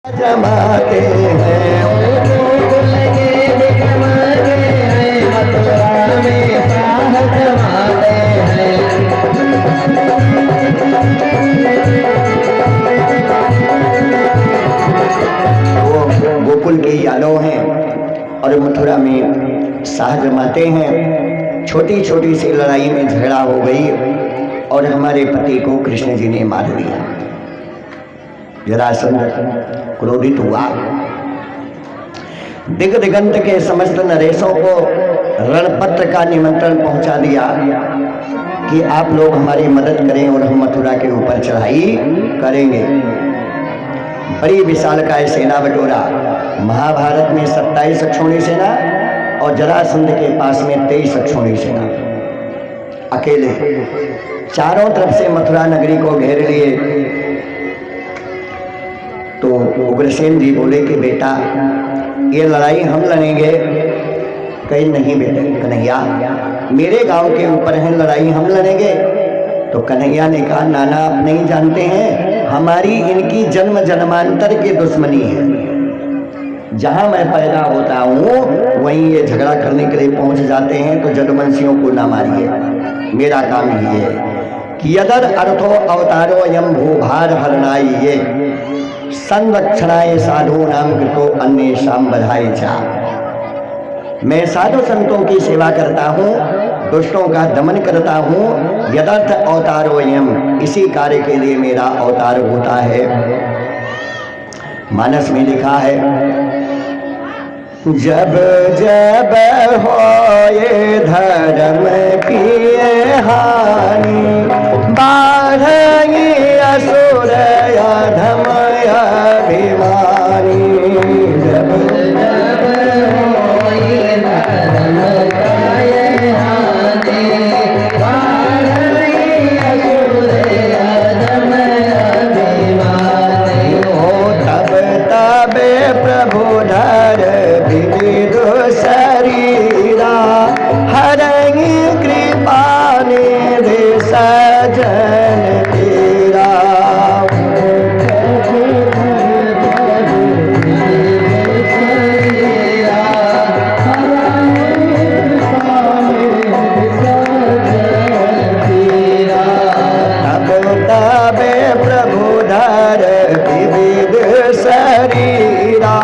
जमाते हैं लगे जमाते हैं मथुरा में साह जमाते हैं। वो गोकुल के यादव हैं और मथुरा में साह जमाते हैं। छोटी छोटी सी लड़ाई में झगड़ा हो गई और हमारे पति को कृष्ण जी ने मार दिया। जरासंध क्रोधित हुआ, दिग दिगंत के समस्त नरेशों को रणपत्र का निमंत्रण पहुंचा दिया कि आप लोग हमारी मदद करें और हम मथुरा के ऊपर चढ़ाई करेंगे। बड़ी विशालकाय सेना बटोरा। महाभारत में 27 अक्षौणी सेना और जरासंध के पास में 23 अक्षौणी सेना। अकेले चारों तरफ से मथुरा नगरी को घेर लिए। तो उग्रसेन जी बोले कि बेटा ये लड़ाई हम लड़ेंगे। कहीं नहीं बेटे कन्हैया, मेरे गांव के ऊपर है लड़ाई, हम लड़ेंगे। तो कन्हैया ने कहा नाना आप नहीं जानते हैं, हमारी इनकी जन्म जन्मांतर की दुश्मनी है। जहां मैं पैदा होता हूं वहीं ये झगड़ा करने के लिए पहुंच जाते हैं। तो जदवंशियों को ना मारिए, मेरा काम ही है कि यदर अर्थो अवतारो यम भूभार हरनाई ये संरक्षणाय साधु नाम कृतो अन्य शाम बधाई चा। मैं साधु संतों की सेवा करता हूँ, दुष्टों का दमन करता हूँ। यदर्थ अवतारो यम, इसी कार्य के लिए मेरा अवतार होता है। मानस में लिखा है जब जब हो ये धर्म की हानि बाढ़ असुर अधम अभिमानी। जब जब हो ये धर्म की हानि बाढ़ असुर अधम अभिमानी। हो तब तब प्रभु धर विविध शरीरा हरहि कृपा निधि सजन तेरा। तब तब प्रभु धर विविध शरीरा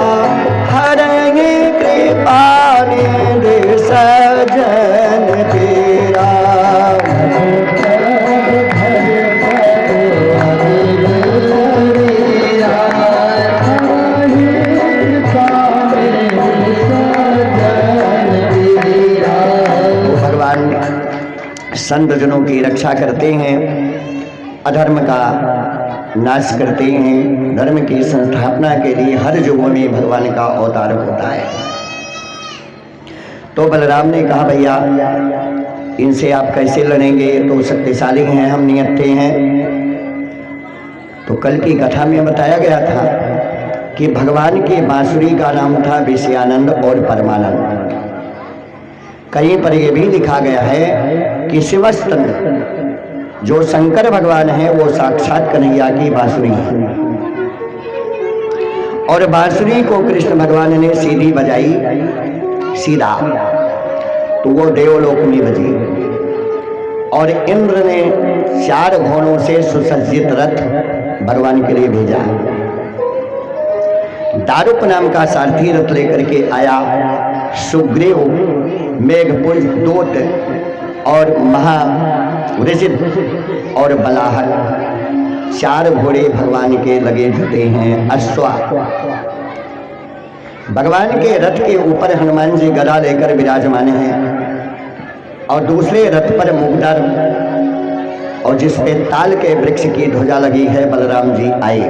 हरहि कृपा निधि सजन तेरा। भगवान संत जनों की रक्षा करते हैं, अधर्म का नाश करते हैं। धर्म की संस्थापना के लिए हर युगों में भगवान का अवतार होता है। तो बलराम ने कहा भैया इनसे आप कैसे लड़ेंगे, तो शक्तिशाली हैं, हम नियत्ते हैं। तो कल की कथा में बताया गया था कि भगवान की बांसुरी का नाम था विषयानंद और परमानंद। कहीं पर यह भी लिखा गया है कि शिवस्तंभ जो शंकर भगवान है वो साक्षात कन्हैया की बांसुरी है। और बांसुरी को कृष्ण भगवान ने सीधी बजाई, सीधा, तो वो देवलोक में बजी। और इंद्र ने 4 घोड़ों से सुसज्जित रथ भगवान के लिए भेजा। दारुक नाम का सारथी रथ लेकर के आया। सुग्रीव, मेघपुंज, दूत और महावृषित और बलाहक 4 घोड़े भगवान के लगे जुटे हैं। अश्वा भगवान के रथ के ऊपर हनुमान जी गदा लेकर विराजमान हैं और दूसरे रथ पर मुगदर और जिस पे ताल के वृक्ष की ध्वजा लगी है बलराम जी आए।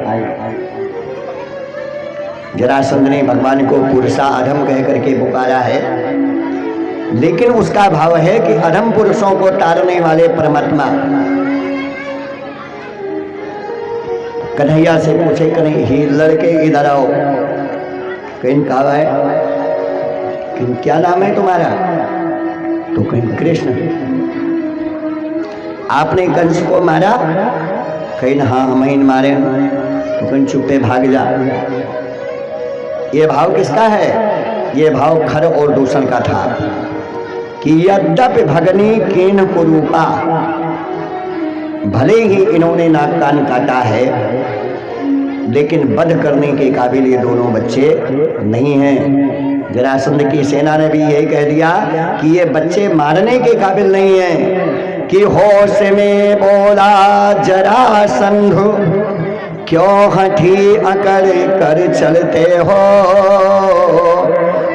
जरासंध ने भगवान को पुरुषा अधम कह करके पुकारा है, लेकिन उसका भाव है कि अधम पुरुषों को तारने वाले परमात्मा। कन्हैया से पूछे कन्हैया लड़के इधर आओ। कहीं कहा है कि क्या नाम है तुम्हारा, तो कहीं कृष्ण। आपने कंस को मारा, कहीं हाँ हम ही मारे। तो कहीं चुप्पे भाग जा। ये भाव किसका है? ये भाव खर और दूषण का था कि यद्यपि भगनी कीन कुरूपा, भले ही इन्होंने नाक कान काटा है लेकिन वध करने के काबिल ये दोनों बच्चे नहीं हैं। जरासंध की सेना ने भी यही कह दिया कि ये बच्चे मारने के काबिल नहीं हैं। कि होश में बोला जरासंध, क्यों हठी अकड़ कर चलते हो,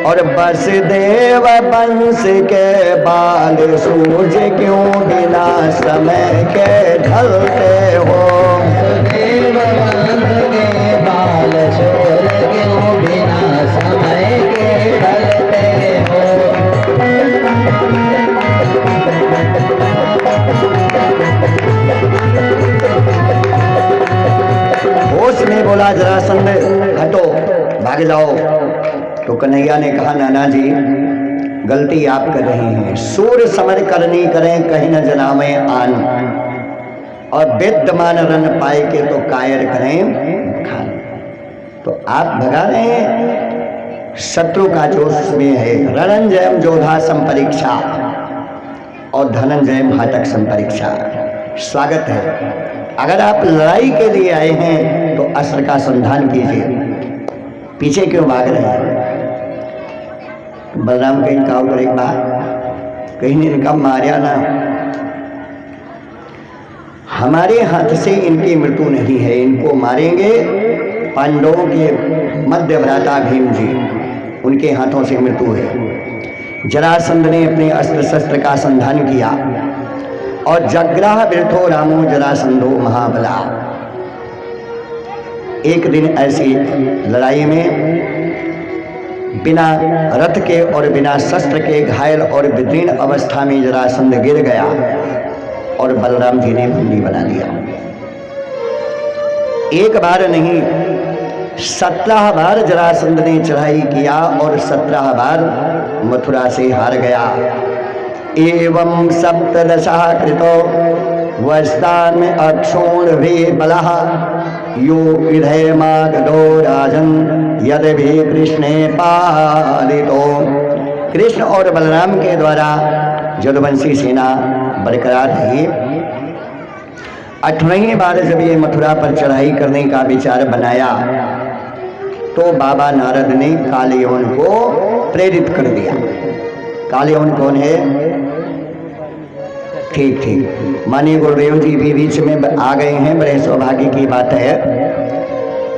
और बस देव वंश के बाल सूझ क्यों बिना समय के ढलते हो। देव वंश के बाल सूझ क्यों बिना समय के ढलते हो। होश में बोला जरासंध, हटो भाग जाओ। तो कन्हैया ने कहा नाना जी गलती आप कर रहे हैं, सूर समर करनी करें कहीं न जनावे आन, और विद्यमान रन पाए के तो कायर करें खान। तो आप भगा रहे हैं, शत्रु का जोश में है। रणंजय जोधा संपरीक्षा और धनंजय हाटक संपरीक्षा। स्वागत है। अगर आप लड़ाई के लिए आए हैं तो अस्त्र का संधान कीजिए, पीछे क्यों भाग रहे हैं? बलराम कहीं काव करे कहीं ने इनका मारिया ना, हमारे हाथ से इनकी मृत्यु नहीं है, इनको मारेंगे। पांडवों के मध्य भ्राता भीम जी, उनके हाथों से मृत्यु है। जरासंध ने अपने अस्त्र शस्त्र का संधान किया और जग्राह वृथो रामो जरासंधो महाबला। एक दिन ऐसी लड़ाई में बिना रथ के और बिना शस्त्र के घायल और विदीर्ण अवस्था में जरासंध गिर गया और बलराम जी ने बंदी बना लिया। एक बार नहीं 17 बार जरासंध ने चढ़ाई किया और 17 बार मथुरा से हार गया। एवं सप्तदशः कृतो वस्तान में अक्षोण भी बलः, यो विधय मागधो राजन यद भी कृष्णे पालितो। कृष्ण और बलराम के द्वारा जदुवंशी सेना बरकरार रही। 18वीं बार जब ये मथुरा पर चढ़ाई करने का विचार बनाया तो बाबा नारद ने कालयवन को प्रेरित कर दिया। कालयवन कौन है? ठीक ठीक, माननीय गुरुदेव जी भी बीच में आ गए हैं, बड़े सौभाग्य की बात है।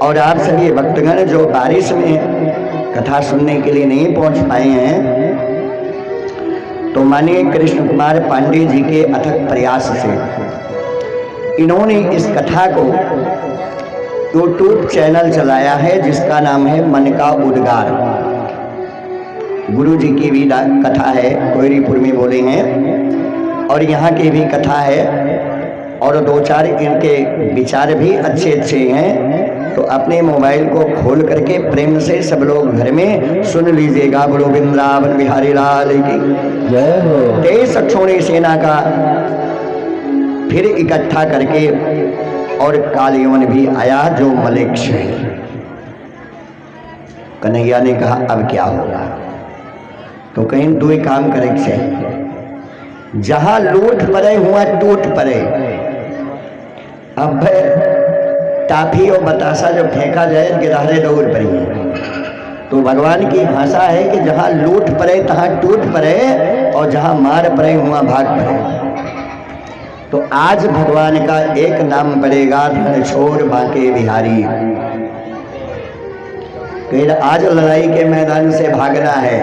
और आप सभी भक्तगण जो बारिश में कथा सुनने के लिए नहीं पहुंच पाए हैं, तो माननीय कृष्ण कुमार पांडे जी के अथक प्रयास से इन्होंने इस कथा को यूट्यूब चैनल चलाया है जिसका नाम है मन का उद्गार। गुरु जी की भी कथा है, कोयरीपुर में बोले हैं, और यहाँ की भी कथा है, और 2-4 इनके विचार भी अच्छे अच्छे हैं। तो अपने मोबाइल को खोल करके प्रेम से सब लोग घर में सुन लीजिएगा। बोलो वृंदावन बिहारी लाल की जय हो। 23 अक्षौणी सेना का फिर इकट्ठा करके, और कालयवन भी आया जो मलेक्ष है। कन्हैया ने कहा अब क्या होगा? तो कहीं 2 काम करे से, जहां लूट पड़े हुआ टूट पड़े। अब टाफी और बतासा जब फेंका जाए गिरहरे दौड़ पड़ी। तो भगवान की भाषा है कि जहां लूट पड़े तहां टूट पड़े, और जहां मार पड़े हुआ भाग पड़े। तो आज भगवान का एक नाम पड़ेगा, रणछोड़ बांके बिहारी। आज लड़ाई के मैदान से भागना है,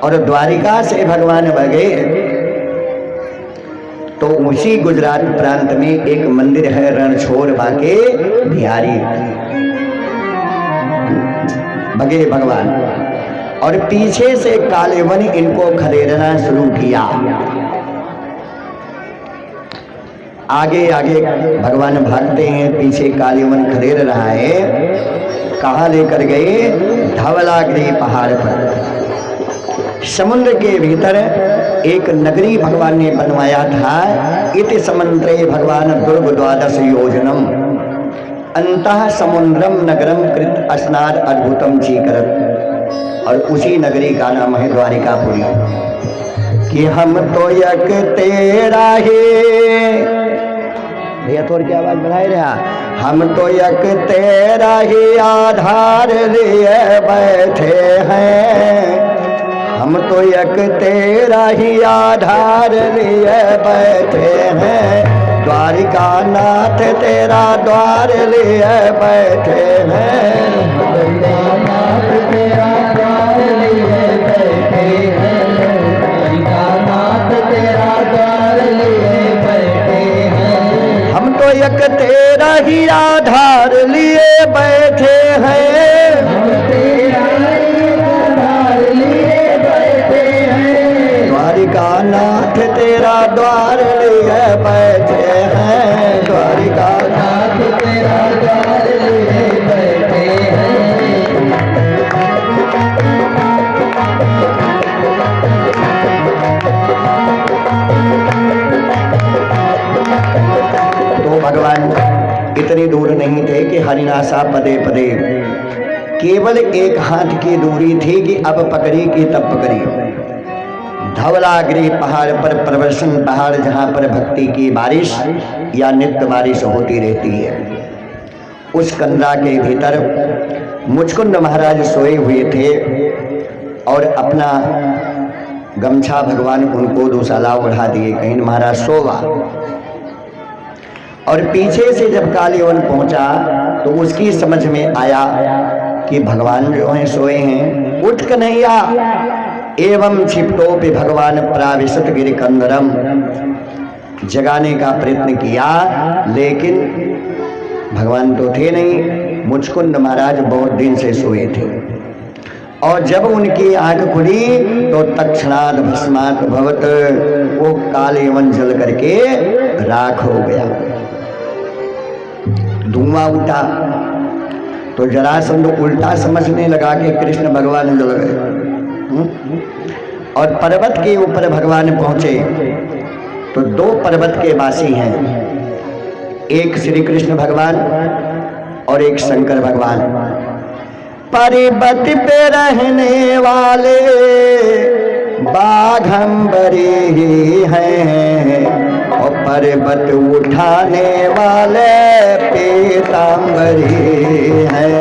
और द्वारिका से भगवान भगे तो उसी गुजरात प्रांत में एक मंदिर है रणछोड़ बांके बिहारी। भगे भगवान, और पीछे से कालयवन इनको खदेड़ना शुरू किया। आगे आगे भगवान भागते हैं, पीछे कालयवन खदेड़ रहा है। कहाँ लेकर गए? धवलागिरी पहाड़ पर। समुद्र के भीतर एक नगरी भगवान ने बनवाया था। इति समुद्रे भगवान दुर्ग 12 योजनम। अंतः समुद्रम नगरम कृत स्नान अद्भुतम चीकरत। और उसी नगरी का नाम है द्वारिकापुरी। कि हम तो यक तेरा ही, भैया थोड़ी की आवाज बढ़ाए रहा, हम तो यक तेरा ही आधार लिए बैठे हैं, हम तो यक तेरा ही आधार लिए बैठे हैं, द्वारिका नाथ तेरा द्वार लिए बैठे हैं, द्वारिका नाथ तेरा द्वार लिए बैठे हैं, द्वारिका नाथ तेरा द्वार लिए बैठे हैं। हम तो एक तेरा ही आधार लिए बैठे हैं, हम तेरा ही आधार लिए बैठे हैं, द्वारिका नाथ तेरा द्वार लिए बैठे हैं, द्वारिका नाथ तेरा द्वार लिए बैठे हैं। तो भगवान इतनी दूर नहीं थे कि हरिनासा पदे पदे, केवल एक हाथ की दूरी थी कि अब पकड़ी की तब पकड़ी। धवलागिरी पहाड़ पर प्रवर्षण पहाड़, जहाँ पर भक्ति की बारिश या नित्य बारिश होती रहती है, उस कंदरा के भीतर मुचकुंद महाराज सोए हुए थे और अपना गमछा भगवान उनको दुशाला उड़ा दिए। कहीं महाराज सोवा और पीछे से जब कालीवन पहुंचा तो उसकी समझ में आया कि भगवान जो हैं सोए हैं। उठ कन्हैया एवं छिपटो पे भगवान प्राविशत गिर कंदरम, जगाने का प्रयत्न किया लेकिन भगवान तो थे नहीं। मुचकुंद महाराज बहुत दिन से सोए थे और जब उनकी आंख खुली तो तत्क्षणात् भस्मात् भवत, वो कालीवन जल करके राख हो गया, धुआं उठा। तो जरासंध उल्टा समझने लगा कि कृष्ण भगवान जल गए। और पर्वत के ऊपर भगवान पहुंचे तो दो पर्वत के वासी हैं, एक श्री कृष्ण भगवान और एक शंकर भगवान। पर्वत पे रहने वाले बाघंबरी ही हैं और पर्वत उठाने वाले पीतांबरी हैं।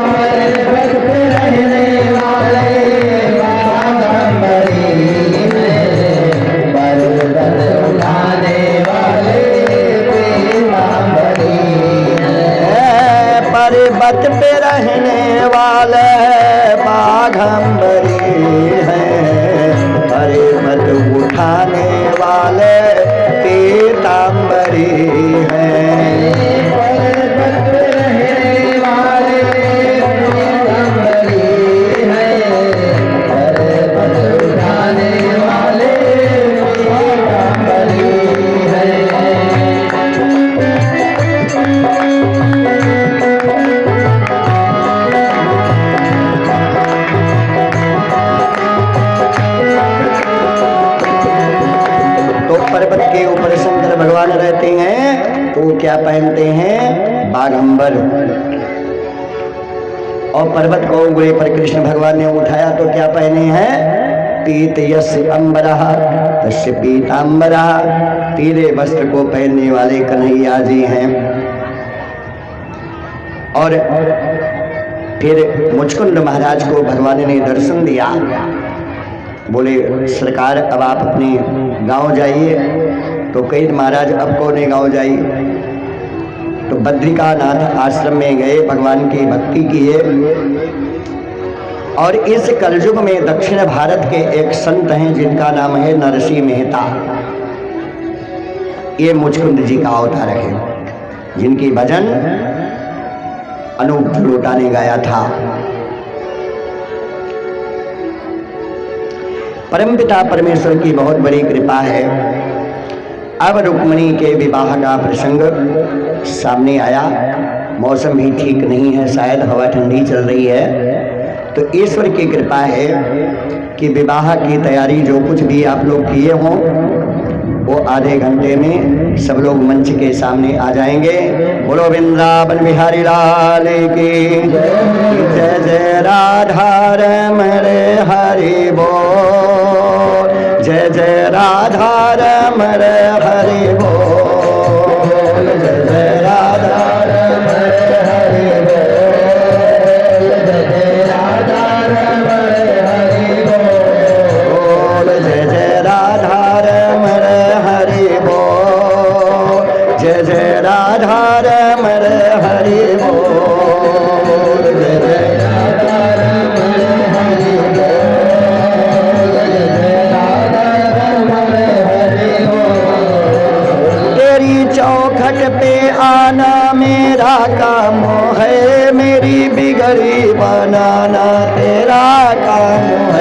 पर्वत पे रहने वाले बाघंबरी हैं, पर्वत उठाने वाले पीतांबरी हैं। पर्वत पे रहने वाले बाघंबरी हैं, पर्वत उठाने वाले पीतांबरी हैं। पर्वत पे रहने वाले पीतांबरी हैं, पर्वत उठाने वाले पीतांबरी हैं। पर्वत के ऊपर शंकर भगवान रहते हैं तो क्या पहनते हैं? बाघंबर। और पर्वत को उंगली पर कृष्ण भगवान ने उठाया तो क्या पहने हैं? पीत यस्य अंबरः तस्य पीतांबरः, पीले वस्त्र को पहनने वाले कन्हैया जी हैं। और फिर मुचकुंद महाराज को भगवान ने दर्शन दिया, बोले सरकार अब आप अपने गांव जाइए। तो कई महाराज अब कौन गांव जाइए? तो बद्रिकानाथ आश्रम में गए, भगवान की भक्ति किए। और इस कलयुग में दक्षिण भारत के एक संत हैं जिनका नाम है नरसिंह मेहता। ये मुचकुंद जी का अवतार है, जिनकी भजन अनूप लोटा ने गाया था। परमपिता परमेश्वर की बहुत बड़ी कृपा है। अब रुक्मिणी के विवाह का प्रसंग सामने आया। मौसम भी ठीक नहीं है, शायद हवा ठंडी चल रही है। तो ईश्वर की कृपा है कि विवाह की तैयारी जो कुछ भी आप लोग किए हों वो आधे घंटे में सब लोग मंच के सामने आ जाएंगे। बोलो वृंदावन बिहारी लाल की जय जय राधा रमण हरि बोल, जय जय राधा रमण हरि बोल, जय जय राधा रमण हरि बोल, जय जय राधा रमण हरि बोल, जय जय राधा रमण हरि बोल, जय जय राधा रमण हरि बोल, जय जय राधा रमण हरि बोल, जय जय राधा रमण हरि बोल। तेरी चौखट पे आना मेरा काम है, मेरी बिगड़ी बनाना तेरा काम